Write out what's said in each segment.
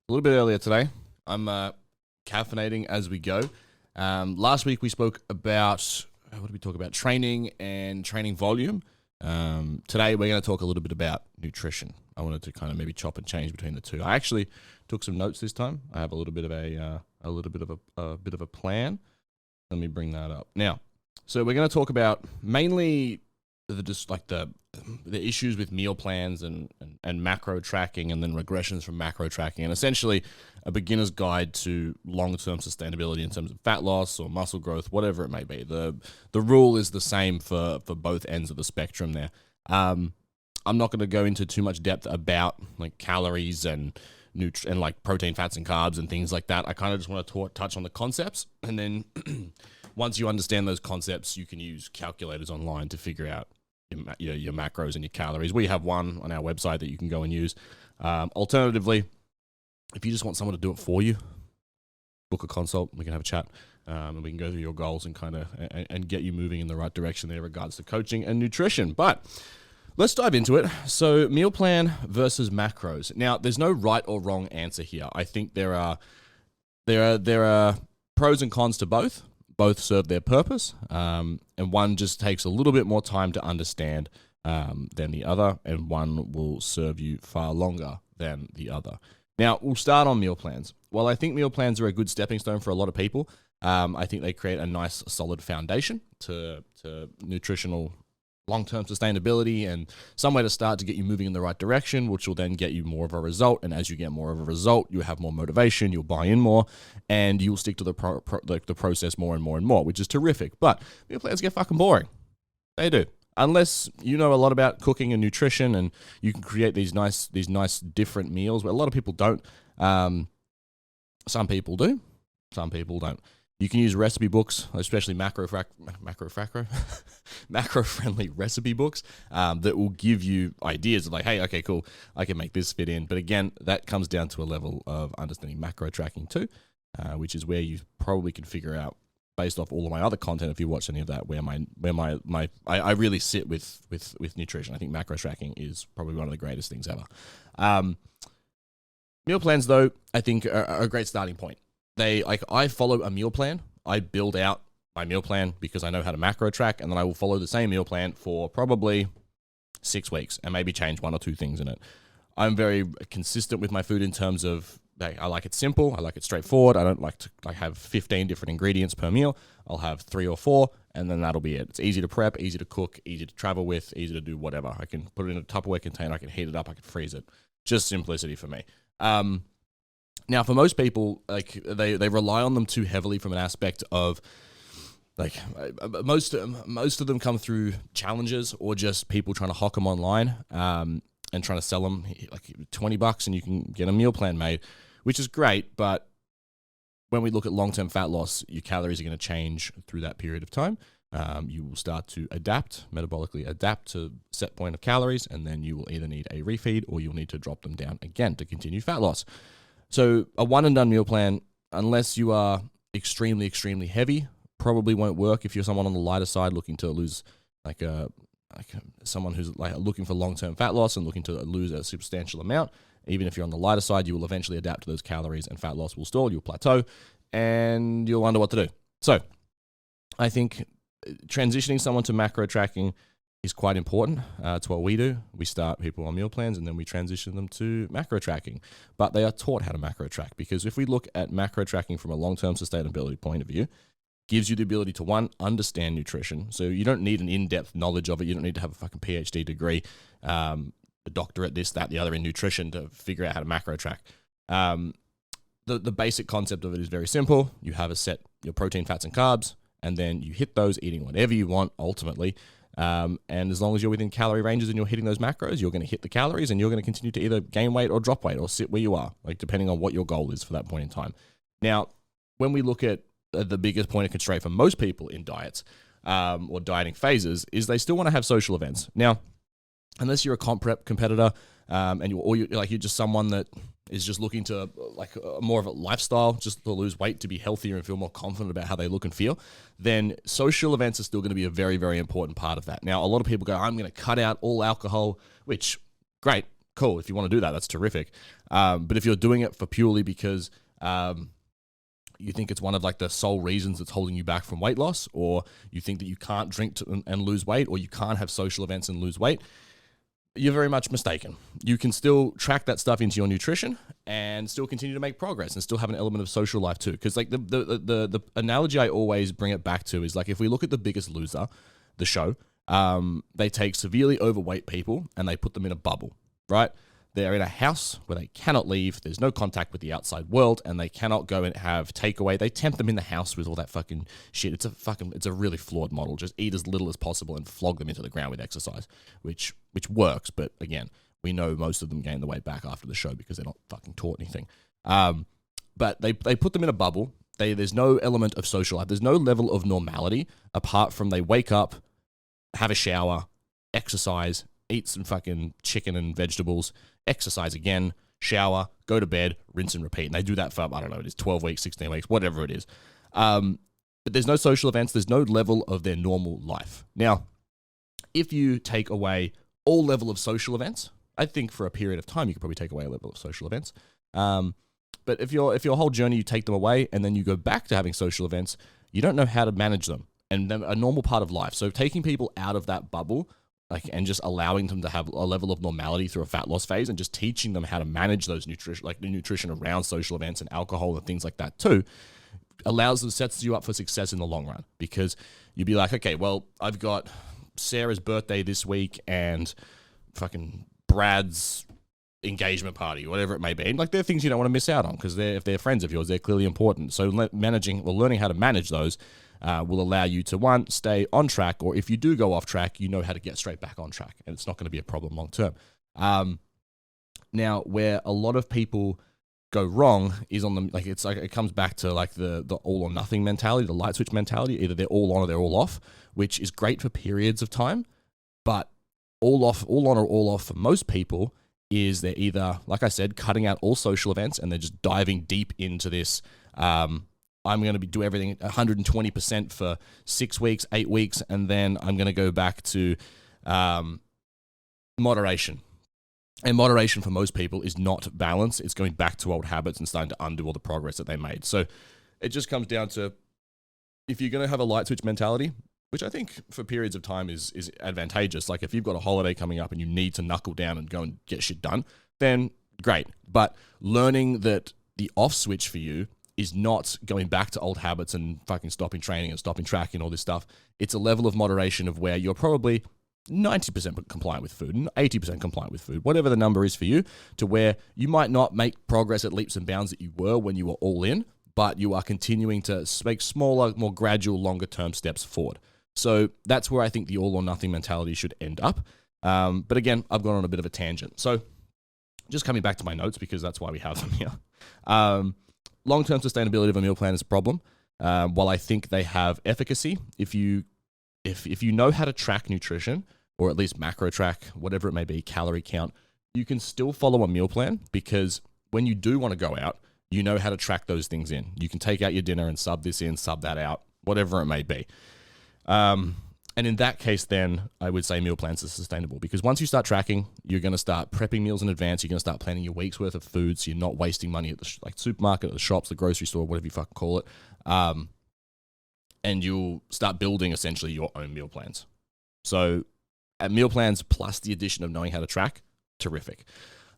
A little bit earlier today. I'm caffeinating as we go. Last week we spoke about, what did we talk about? Training and training volume. Today we're going to talk a little bit about nutrition. I wanted to kind of maybe chop and change between the two. I actually took some notes this time. I have a little bit of a plan. Let me bring that up now. So we're going to talk about mainly the issues with meal plans and macro tracking, and then regressions from macro tracking, and essentially a beginner's guide to long-term sustainability in terms of fat loss or muscle growth, whatever it may be. The rule is the same for both ends of the spectrum there. I'm not going to go into too much depth about like calories and like protein, fats, and carbs and things like that. I kind of just want to touch on the concepts, and then once you understand those concepts, you can use calculators online to figure out your macros and your calories. We have one on our website that you can go and use. Alternatively, if you just want someone to do it for you, book a consult. We can have a chat, and we can go through your goals and kind of and get you moving in the right direction there regards to coaching and nutrition. But let's dive into it. So, meal plan versus macros. Now, there's no right or wrong answer here. I think there are pros and cons to both. Both serve their purpose, and one just takes a little bit more time to understand than the other, and one will serve you far longer than the other. Now, we'll start on meal plans. While I think meal plans are a good stepping stone for a lot of people, I think they create a nice, solid foundation to nutritional long-term sustainability and somewhere to start to get you moving in the right direction, which will then get you more of a result. And as you get more of a result, you have more motivation, you'll buy in more, and you'll stick to the process more and more and more, which is terrific. But meal plans get fucking boring. They do. Unless you know a lot about cooking and nutrition, and you can create these nice different meals. Where a lot of people don't. Some people do. Some people don't. You can use recipe books, especially macro-friendly recipe books that will give you ideas of like, hey, okay, cool, I can make this fit in. But again, that comes down to a level of understanding macro tracking too, which is where you probably can figure out, based off all of my other content, if you watch any of that, where I really sit with nutrition. I think macro tracking is probably one of the greatest things ever. Meal plans, though, I think are a great starting point. I follow a meal plan. I build out my meal plan because I know how to macro track, and then I will follow the same meal plan for probably 6 weeks and maybe change one or two things in it. I'm very consistent with my food in terms of I like it simple. I like it straightforward. I don't like to have 15 different ingredients per meal. I'll have 3 or 4, and then that'll be it. It's easy to prep, easy to cook, easy to travel with, easy to do whatever. I can put it in a Tupperware container. I can heat it up. I can freeze it. Just simplicity for me. Now, for most people, like they rely on them too heavily from an aspect of like most of them come through challenges or just people trying to hock them online and trying to sell them like $20 and you can get a meal plan made, which is great. But when we look at long-term fat loss, your calories are going to change through that period of time. You will start to metabolically adapt to set point of calories, and then you will either need a refeed or you'll need to drop them down again to continue fat loss. So a one and done meal plan, unless you are extremely, extremely heavy, probably won't work if you're someone on the lighter side looking to lose someone who's like looking for long-term fat loss and looking to lose a substantial amount. Even if you're on the lighter side, you will eventually adapt to those calories and fat loss will stall, you'll plateau, and you'll wonder what to do. So I think transitioning someone to macro tracking is quite important. It's what we do. We start people on meal plans and then we transition them to macro tracking. But they are taught how to macro track, because if we look at macro tracking from a long-term sustainability point of view, gives you the ability to, one, understand nutrition. So you don't need an in-depth knowledge of it. You don't need to have a fucking PhD degree, a doctorate, this, that, the other in nutrition to figure out how to macro track. The basic concept of it is very simple. You have your protein, fats, and carbs, and then you hit those eating whatever you want ultimately. And as long as you're within calorie ranges and you're hitting those macros, you're going to hit the calories and you're going to continue to either gain weight or drop weight or sit where you are, like depending on what your goal is for that point in time. Now, when we look at the biggest point of constraint for most people in diets or dieting phases is they still want to have social events. Now, unless you're a comp prep competitor and you're just someone that is just looking to more of a lifestyle, just to lose weight, to be healthier and feel more confident about how they look and feel, then social events are still going to be a very, very important part of that. Now, a lot of people go, I'm going to cut out all alcohol, which, great, cool. If you want to do that, that's terrific. But if you're doing it for purely because you think it's one of like the sole reasons that's holding you back from weight loss, or you think that you can't drink and lose weight, or you can't have social events and lose weight, you're very much mistaken. You can still track that stuff into your nutrition and still continue to make progress and still have an element of social life too. Because like the analogy I always bring it back to is like, if we look at The Biggest Loser, the show, they take severely overweight people and they put them in a bubble, right? They're in a house where they cannot leave. There's no contact with the outside world, and they cannot go and have takeaway. They tempt them in the house with all that fucking shit. It's a really flawed model. Just eat as little as possible and flog them into the ground with exercise, which works. But again, we know most of them gain the weight back after the show because they're not fucking taught anything. But they put them in a bubble. There's no element of social life. There's no level of normality apart from they wake up, have a shower, exercise, eat some fucking chicken and vegetables, exercise again, shower, go to bed, rinse and repeat. And they do that for, I don't know, it is 12 weeks, 16 weeks, whatever it is. But there's no social events. There's no level of their normal life. Now, if you take away all level of social events, I think for a period of time, you could probably take away a level of social events. But if your whole journey, you take them away and then you go back to having social events, you don't know how to manage them. And they're a normal part of life. So taking people out of that bubble, and just allowing them to have a level of normality through a fat loss phase, and just teaching them how to manage those nutrition around social events and alcohol and things like that too, sets you up for success in the long run. Because you'd be like, okay, well, I've got Sarah's birthday this week and fucking Brad's engagement party, whatever it may be. And like, they're things you don't want to miss out on because if they're friends of yours, they're clearly important. So learning how to manage those will allow you to, one, stay on track, or if you do go off track, you know how to get straight back on track, and it's not going to be a problem long term. Now, where a lot of people go wrong is on the, it comes back to like the all or nothing mentality, the light switch mentality. Either they're all on or they're all off, which is great for periods of time, but all on or all off for most people is they're either, like I said, cutting out all social events and they're just diving deep into this, I'm going to do everything 120% for 6 weeks, 8 weeks, and then I'm going to go back to moderation. And moderation for most people is not balance. It's going back to old habits and starting to undo all the progress that they made. So it just comes down to, if you're going to have a light switch mentality, which I think for periods of time is advantageous. Like if you've got a holiday coming up and you need to knuckle down and go and get shit done, then great. But learning that the off switch for you is not going back to old habits and fucking stopping training and stopping tracking and all this stuff. It's a level of moderation of where you're probably 90% compliant with food and 80% compliant with food, whatever the number is for you, to where you might not make progress at leaps and bounds that you were when you were all in, but you are continuing to make smaller, more gradual, longer term steps forward. So that's where I think the all or nothing mentality should end up. But again, I've gone on a bit of a tangent. So just coming back to my notes, because that's why we have them here. Long-term sustainability of a meal plan is a problem. While I think they have efficacy, if you know how to track nutrition, or at least macro track, whatever it may be, calorie count, you can still follow a meal plan, because when you do want to go out, you know how to track those things in. You can take out your dinner and sub this in, sub that out, whatever it may be. And in that case, then I would say meal plans are sustainable, because once you start tracking, you're going to start prepping meals in advance. You're going to start planning your week's worth of food, so you're not wasting money at the supermarket, at the shops, the grocery store, whatever you fucking call it. And you'll start building essentially your own meal plans. So at meal plans plus the addition of knowing how to track, terrific.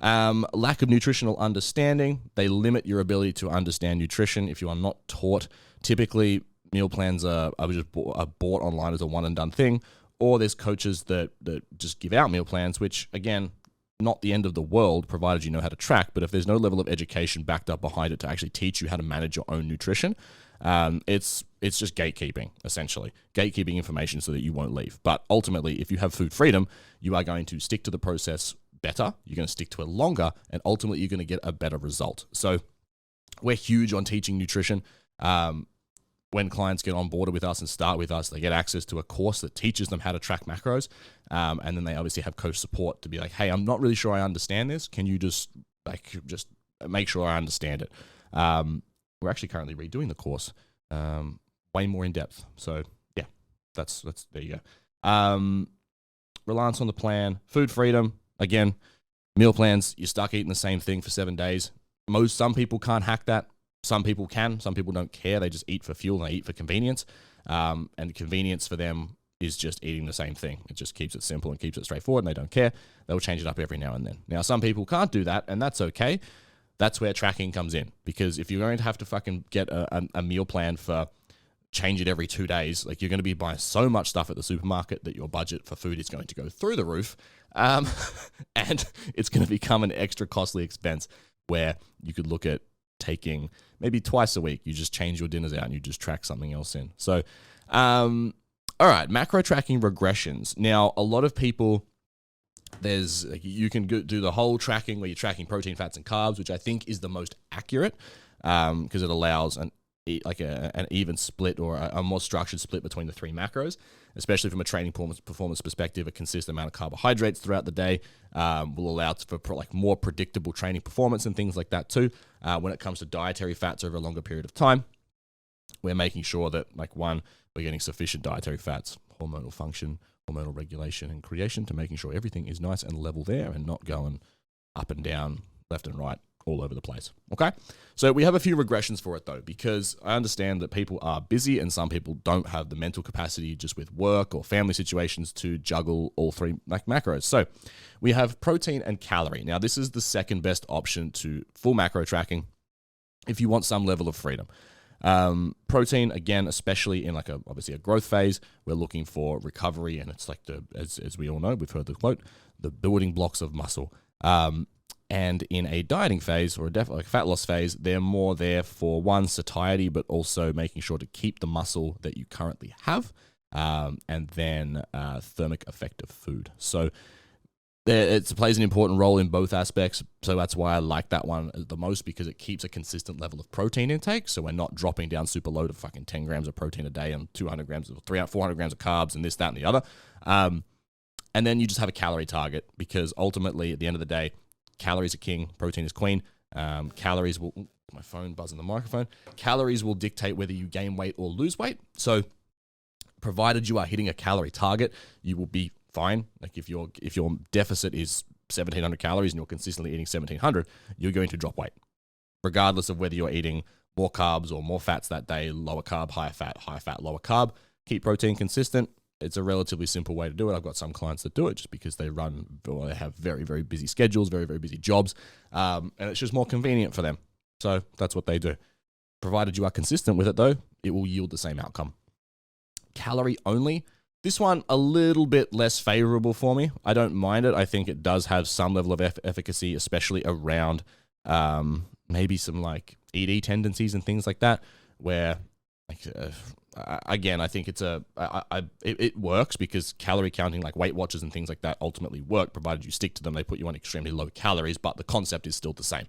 Lack of nutritional understanding, they limit your ability to understand nutrition if you are not taught. Typically, meal plans are bought online as a one and done thing, or there's coaches that just give out meal plans, which again, not the end of the world, provided you know how to track. But if there's no level of education backed up behind it to actually teach you how to manage your own nutrition, it's just gatekeeping, essentially. Gatekeeping information so that you won't leave. But ultimately, if you have food freedom, you are going to stick to the process better, you're going to stick to it longer, and ultimately you're going to get a better result. So we're huge on teaching nutrition. When clients get on board with us and start with us, they get access to a course that teaches them how to track macros. And then they obviously have coach support to be like, hey, I'm not really sure I understand this. Can you just make sure I understand it? We're actually currently redoing the course, way more in depth. So yeah, that's there you go. Reliance on the plan, food freedom. Again, Meal plans, you're stuck eating the same thing for 7 days. Some people can't hack that. Some people can. Some people don't care. They just eat for fuel and they eat for convenience. And convenience for them is just eating the same thing. It just keeps it simple and keeps it straightforward, and they don't care. They'll change it up every now and then. Now, some people can't do that, and that's okay. That's where tracking comes in, because if you're going to have to fucking get a meal plan for change it every 2 days, like you're going to be buying so much stuff at the supermarket that your budget for food is going to go through the roof, and it's going to become an extra costly expense where you could look at taking maybe twice a week. You just change your dinners out and you just track something else in. So, all right, macro tracking regressions. Now, a lot of people, you can do the whole tracking where you're tracking protein, fats, and carbs, which I think is the most accurate, because it allows an even split or a more structured split between the 3 macros, especially from a training performance perspective. A consistent amount of carbohydrates throughout the day will allow for more predictable training performance and things like that too. When it comes to dietary fats over a longer period of time, we're making sure that, we're getting sufficient dietary fats, hormonal function, hormonal regulation and creation, to making sure everything is nice and level there and not going up and down, left and right, all over the place. Okay? So we have a few regressions for it though, because I understand that people are busy and some people don't have the mental capacity just with work or family situations to juggle all 3 macros. So we have protein and calorie. Now, this is the second best option to full macro tracking if you want some level of freedom. Protein, again, especially in obviously a growth phase, we're looking for recovery, and it's like as we all know, we've heard the quote, the building blocks of muscle. And in a dieting phase or a fat loss phase, they're more there for satiety, but also making sure to keep the muscle that you currently have, and then thermic effect of food. So it plays an important role in both aspects. So that's why I like that one the most, because it keeps a consistent level of protein intake. So we're not dropping down super low to fucking 10 grams of protein a day and 200 grams or 400 grams of carbs and this, that, and the other. And then you just have a calorie target, because ultimately at the end of the day, calories are king, protein is queen. Calories will, my phone buzzing the microphone. Calories will dictate whether you gain weight or lose weight. So provided you are hitting a calorie target, you will be fine. Like if your deficit is 1,700 calories and you're consistently eating 1,700, you're going to drop weight, regardless of whether you're eating more carbs or more fats that day, lower carb, higher fat, lower carb. Keep protein consistent. It's a relatively simple way to do it. I've got some clients that do it just because they have very, very busy schedules, very, very busy jobs, and it's just more convenient for them. So that's what they do. Provided you are consistent with it though, it will yield the same outcome. Calorie only. This one, a little bit less favorable for me. I don't mind it. I think it does have some level of efficacy, especially around maybe some ED tendencies and things like that, where again, I think it works because calorie counting, like Weight Watchers and things like that, ultimately work, provided you stick to them. They put you on extremely low calories, but the concept is still the same.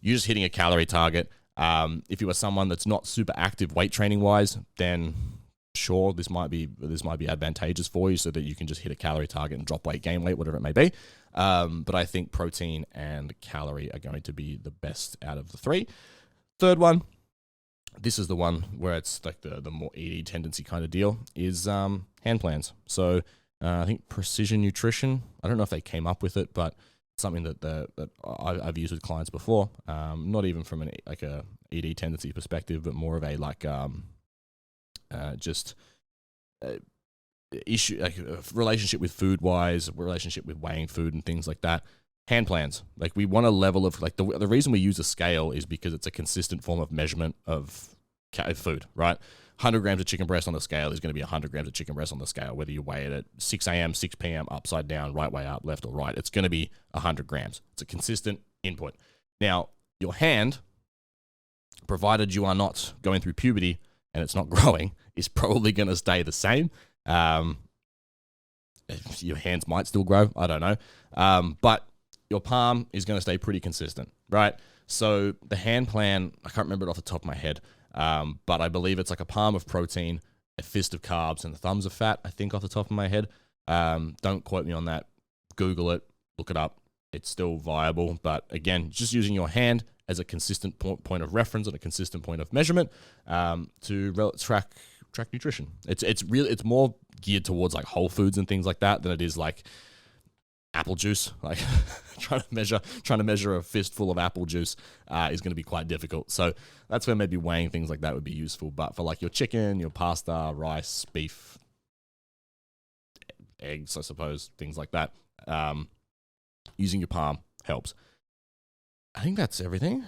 You're just hitting a calorie target. If you are someone that's not super active weight training wise, then sure, this might be advantageous for you, so that you can just hit a calorie target and drop weight, gain weight, whatever it may be. But I think protein and calorie are going to be the best out of the 3. Third one, this is the one where it's like the more ED tendency kind of deal, is hand plans. So I think Precision Nutrition, I don't know if they came up with it, but it's something that I've used with clients before. Not even from a ED tendency perspective, but more of a issue, like a relationship with food wise, relationship with weighing food and things like that. Hand plans, we want a level of the reason we use a scale is because it's a consistent form of measurement of food, right? 100 grams of chicken breast on the scale is going to be 100 grams of chicken breast on the scale, whether you weigh it at 6 a.m., 6 p.m., upside down, right way up, left or right. It's going to be 100 grams. It's a consistent input. Now, your hand, provided you are not going through puberty and it's not growing, is probably going to stay the same. Your hands might still grow, I don't know. But your palm is going to stay pretty consistent, right? So the hand plan, I can't remember it off the top of my head, but I believe it's like a palm of protein, a fist of carbs, and the thumbs of fat, I think off the top of my head. Don't quote me on that. Google it, look it up. It's still viable. But again, just using your hand as a consistent point of reference and a consistent point of measurement to track nutrition. It's more geared towards whole foods and things like that than it is apple juice. Like trying to measure a fistful of apple juice is going to be quite difficult. So that's where maybe weighing things like that would be useful. But for like your chicken, your pasta, rice, beef, eggs, I suppose, things like that, using your palm helps. I think that's everything.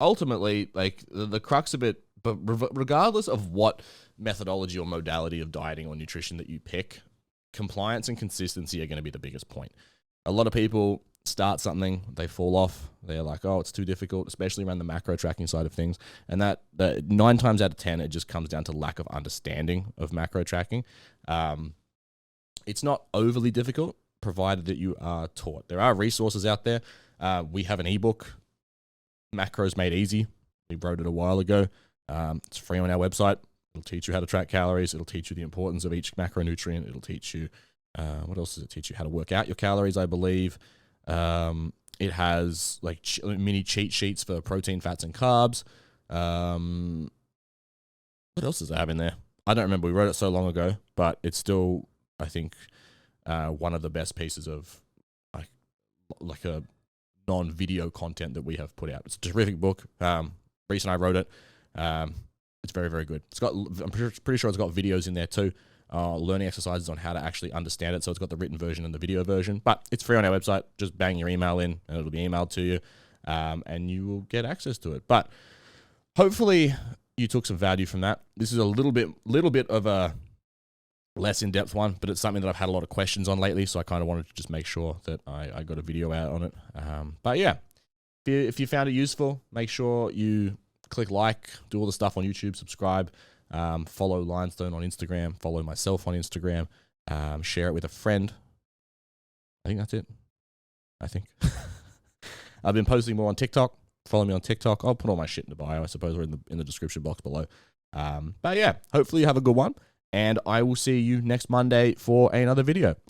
Ultimately, like the crux of it, but regardless of what methodology or modality of dieting or nutrition that you pick, compliance and consistency are going to be the biggest point. A lot of people start something, they fall off. They're like, oh, it's too difficult, especially around the macro tracking side of things. And that 9 times out of 10, it just comes down to lack of understanding of macro tracking. It's not overly difficult, provided that you are taught. There are resources out there. We have an ebook, Macros Made Easy. We wrote it a while ago. It's free on our website. It'll teach you how to track calories. It'll teach you the importance of each macronutrient. It'll teach you, what else does it teach you? How to work out your calories, I believe. It has like mini cheat sheets for protein, fats, and carbs. What else does it have in there? I don't remember. We wrote it so long ago, but it's still, I think, one of the best pieces of like a non-video content that we have put out. It's a terrific book. Reese and I wrote it. It's very, very good. It's got, I'm pretty sure it's got videos in there too, learning exercises on how to actually understand it. So it's got the written version and the video version, but it's free on our website. Just bang your email in and it'll be emailed to you, and you will get access to it. But hopefully you took some value from that. This is a little bit of a less in-depth one, but it's something that I've had a lot of questions on lately, so I kind of wanted to just make sure that I got a video out on it. But yeah, if you found it useful, make sure you click like, do all the stuff on YouTube, subscribe, follow Lionstone on Instagram, follow myself on Instagram, share it with a friend. I think that's it. I've been posting more on TikTok. Follow me on TikTok. I'll put all my shit in the bio, I suppose, or in the description box below. But yeah, hopefully you have a good one, and I will see you next Monday for another video.